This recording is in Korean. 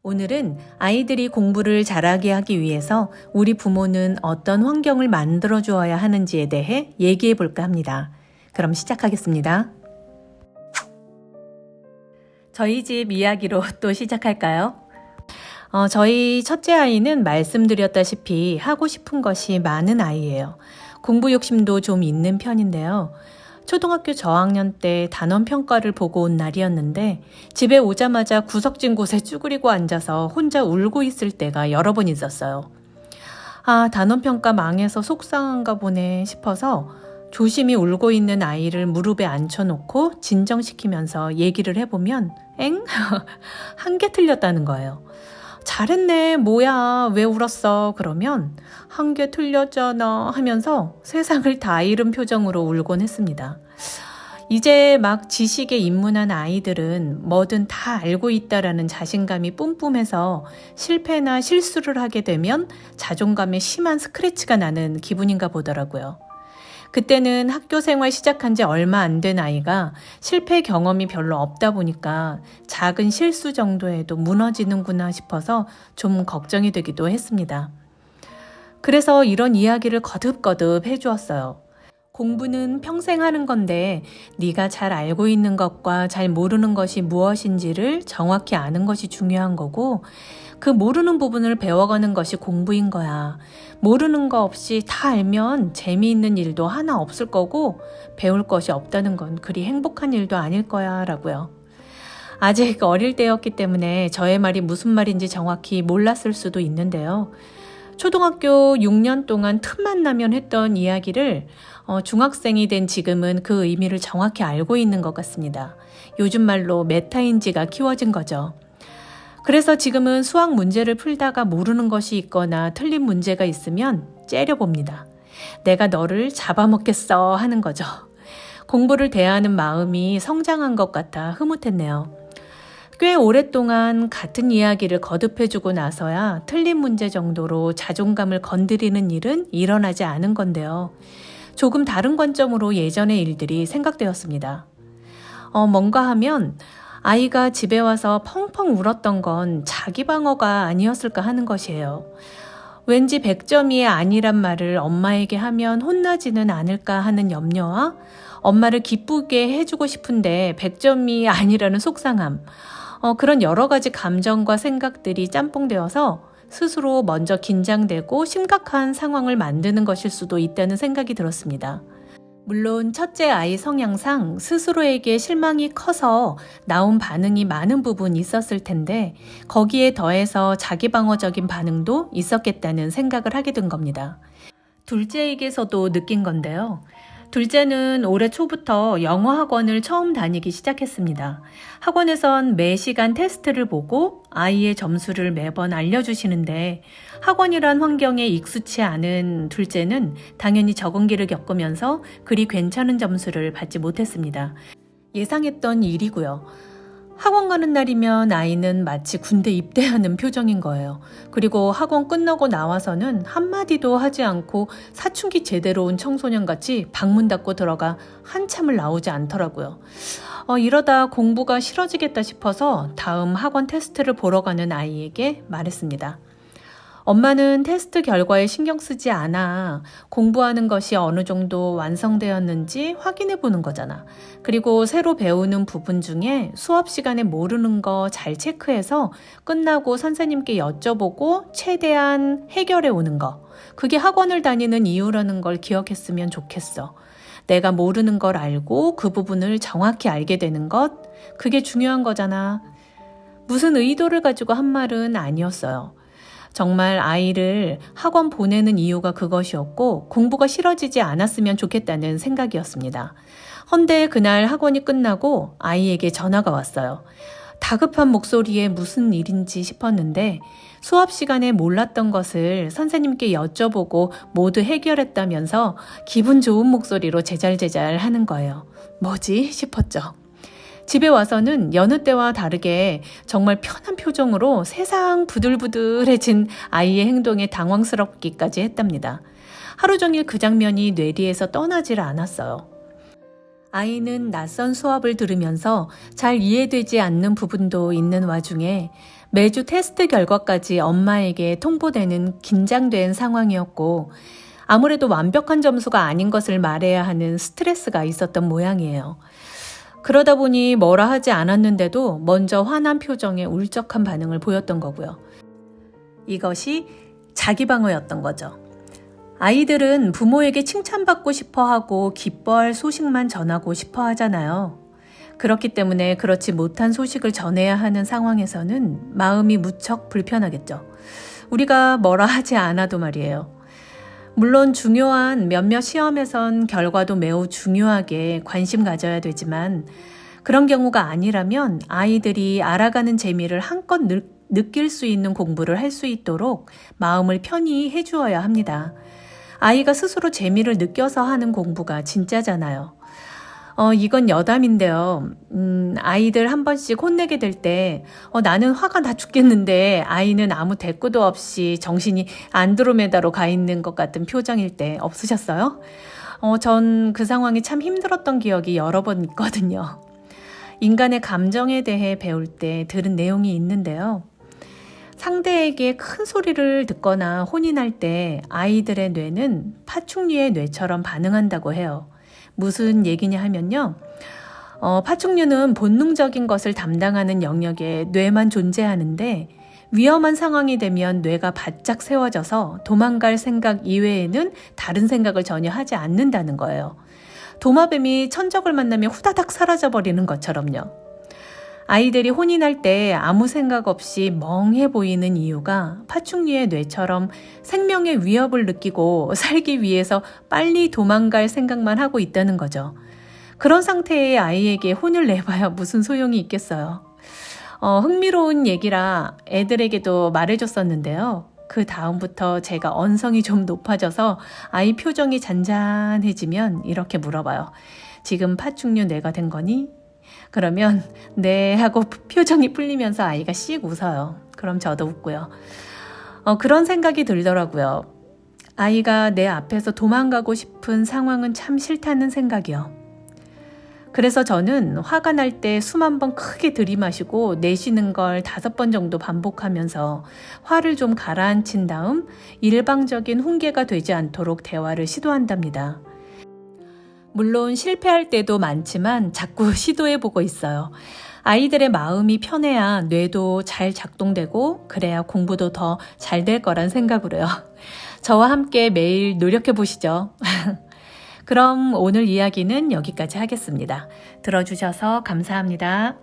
오늘은 아이들이 공부를 잘하게 하기 위해서 우리 부모는 어떤 환경을 만들어 주어야 하는지에 대해 얘기해 볼까 합니다. 그럼 시작하겠습니다. 저희 집 이야기로 또 시작할까요? 저희 첫째 아이는 말씀드렸다시피 하고 싶은 것이 많은 아이예요. 공부 욕심도 좀 있는 편인데요. 초등학교 저학년 때 단원 평가를 보고 온 날이었는데 집에 오자마자 구석진 곳에 쭈그리고 앉아서 혼자 울고 있을 때가 여러 번 있었어요. 단원 평가 망해서 속상한가 보네 싶어서 조심히 울고 있는 아이를 무릎에 앉혀놓고 진정시키면서 얘기를 해보면 엥? 한 개 틀렸다는 거예요. 잘했네, 뭐야, 왜 울었어? 그러면 한 개 틀렸잖아 하면서 세상을 다 잃은 표정으로 울곤 했습니다. 이제 막 지식에 입문한 아이들은 뭐든 다 알고 있다라는 자신감이 뿜뿜해서 실패나 실수를 하게 되면 자존감에 심한 스크래치가 나는 기분인가 보더라고요. 그때는 학교 생활 시작한 지 얼마 안 된 아이가 실패 경험이 별로 없다 보니까 작은 실수 정도에도 무너지는구나 싶어서 좀 걱정이 되기도 했습니다. 그래서 이런 이야기를 거듭거듭 해주었어요. 공부는 평생 하는 건데 네가 잘 알고 있는 것과 잘 모르는 것이 무엇인지를 정확히 아는 것이 중요한 거고 그 모르는 부분을 배워가는 것이 공부인 거야. 모르는 거 없이 다 알면 재미있는 일도 하나 없을 거고 배울 것이 없다는 건 그리 행복한 일도 아닐 거야 라고요. 아직 어릴 때였기 때문에 저의 말이 무슨 말인지 정확히 몰랐을 수도 있는데요. 초등학교 6년 동안 틈만 나면 했던 이야기를 중학생이 된 지금은 그 의미를 정확히 알고 있는 것 같습니다. 요즘 말로 메타인지가 키워진 거죠. 그래서 지금은 수학 문제를 풀다가 모르는 것이 있거나 틀린 문제가 있으면 째려봅니다. 내가 너를 잡아먹겠어 하는 거죠. 공부를 대하는 마음이 성장한 것 같아 흐뭇했네요. 꽤 오랫동안 같은 이야기를 거듭해주고 나서야 틀린 문제 정도로 자존감을 건드리는 일은 일어나지 않은 건데요. 조금 다른 관점으로 예전의 일들이 생각되었습니다. 뭔가 하면 아이가 집에 와서 펑펑 울었던 건 자기 방어가 아니었을까 하는 것이에요. 왠지 100점이 아니란 말을 엄마에게 하면 혼나지는 않을까 하는 염려와 엄마를 기쁘게 해주고 싶은데 100점이 아니라는 속상함, 그런 여러 가지 감정과 생각들이 짬뽕되어서 스스로 먼저 긴장되고 심각한 상황을 만드는 것일 수도 있다는 생각이 들었습니다. 물론 첫째 아이 성향상 스스로에게 실망이 커서 나온 반응이 많은 부분이 있었을 텐데 거기에 더해서 자기방어적인 반응도 있었겠다는 생각을 하게 된 겁니다. 둘째에게서도 느낀 건데요. 둘째는 올해 초부터 영어 학원을 처음 다니기 시작했습니다. 학원에선 매 시간 테스트를 보고 아이의 점수를 매번 알려주시는데 학원이란 환경에 익숙치 않은 둘째는 당연히 적응기를 겪으면서 그리 괜찮은 점수를 받지 못했습니다. 예상했던 일이고요. 학원 가는 날이면 아이는 마치 군대 입대하는 표정인 거예요. 그리고 학원 끝나고 나와서는 한마디도 하지 않고 사춘기 제대로 온 청소년같이 방문 닫고 들어가 한참을 나오지 않더라고요. 이러다 공부가 싫어지겠다 싶어서 다음 학원 테스트를 보러 가는 아이에게 말했습니다. 엄마는 테스트 결과에 신경 쓰지 않아. 공부하는 것이 어느 정도 완성되었는지 확인해 보는 거잖아. 그리고 새로 배우는 부분 중에 수업 시간에 모르는 거 잘 체크해서 끝나고 선생님께 여쭤보고 최대한 해결해 오는 거. 그게 학원을 다니는 이유라는 걸 기억했으면 좋겠어. 내가 모르는 걸 알고 그 부분을 정확히 알게 되는 것. 그게 중요한 거잖아. 무슨 의도를 가지고 한 말은 아니었어요. 정말 아이를 학원 보내는 이유가 그것이었고 공부가 싫어지지 않았으면 좋겠다는 생각이었습니다. 헌데 그날 학원이 끝나고 아이에게 전화가 왔어요. 다급한 목소리에 무슨 일인지 싶었는데 수업 시간에 몰랐던 것을 선생님께 여쭤보고 모두 해결했다면서 기분 좋은 목소리로 제잘제잘 하는 거예요. 뭐지? 싶었죠. 집에 와서는 여느 때와 다르게 정말 편한 표정으로 세상 부들부들해진 아이의 행동에 당황스럽기까지 했답니다. 하루 종일 그 장면이 뇌리에서 떠나질 않았어요. 아이는 낯선 수업을 들으면서 잘 이해되지 않는 부분도 있는 와중에 매주 테스트 결과까지 엄마에게 통보되는 긴장된 상황이었고, 아무래도 완벽한 점수가 아닌 것을 말해야 하는 스트레스가 있었던 모양이에요. 그러다 보니 뭐라 하지 않았는데도 먼저 화난 표정에 울적한 반응을 보였던 거고요. 이것이 자기 방어였던 거죠. 아이들은 부모에게 칭찬받고 싶어 하고 기뻐할 소식만 전하고 싶어 하잖아요. 그렇기 때문에 그렇지 못한 소식을 전해야 하는 상황에서는 마음이 무척 불편하겠죠. 우리가 뭐라 하지 않아도 말이에요. 물론 중요한 몇몇 시험에선 결과도 매우 중요하게 관심 가져야 되지만, 그런 경우가 아니라면 아이들이 알아가는 재미를 한껏 느낄 수 있는 공부를 할 수 있도록 마음을 편히 해주어야 합니다. 아이가 스스로 재미를 느껴서 하는 공부가 진짜잖아요. 이건 여담인데요. 아이들 한 번씩 혼내게 될 때, 나는 화가 나 죽겠는데 아이는 아무 대꾸도 없이 정신이 안드로메다로 가 있는 것 같은 표정일 때 없으셨어요? 전 그 상황이 참 힘들었던 기억이 여러 번 있거든요. 인간의 감정에 대해 배울 때 들은 내용이 있는데요. 상대에게 큰 소리를 듣거나 혼이 날 때 아이들의 뇌는 파충류의 뇌처럼 반응한다고 해요. 무슨 얘기냐 하면요. 파충류는 본능적인 것을 담당하는 영역에 뇌만 존재하는데, 위험한 상황이 되면 뇌가 바짝 세워져서 도망갈 생각 이외에는 다른 생각을 전혀 하지 않는다는 거예요. 도마뱀이 천적을 만나면 후다닥 사라져버리는 것처럼요. 아이들이 혼이 날 때 아무 생각 없이 멍해 보이는 이유가 파충류의 뇌처럼 생명의 위협을 느끼고 살기 위해서 빨리 도망갈 생각만 하고 있다는 거죠. 그런 상태의 아이에게 혼을 내봐야 무슨 소용이 있겠어요. 흥미로운 얘기라 애들에게도 말해줬었는데요. 그 다음부터 제가 언성이 좀 높아져서 아이 표정이 잔잔해지면 이렇게 물어봐요. 지금 파충류 뇌가 된 거니? 그러면 네 하고 표정이 풀리면서 아이가 씩 웃어요. 그럼 저도 웃고요. 그런 생각이 들더라고요. 아이가 내 앞에서 도망가고 싶은 상황은 참 싫다는 생각이요. 그래서 저는 화가 날 때 숨 한 번 크게 들이마시고 내쉬는 걸 5번 정도 반복하면서 화를 좀 가라앉힌 다음 일방적인 훈계가 되지 않도록 대화를 시도한답니다. 물론 실패할 때도 많지만 자꾸 시도해보고 있어요. 아이들의 마음이 편해야 뇌도 잘 작동되고 그래야 공부도 더 잘 될 거란 생각으로요. 저와 함께 매일 노력해보시죠. 그럼 오늘 이야기는 여기까지 하겠습니다. 들어주셔서 감사합니다.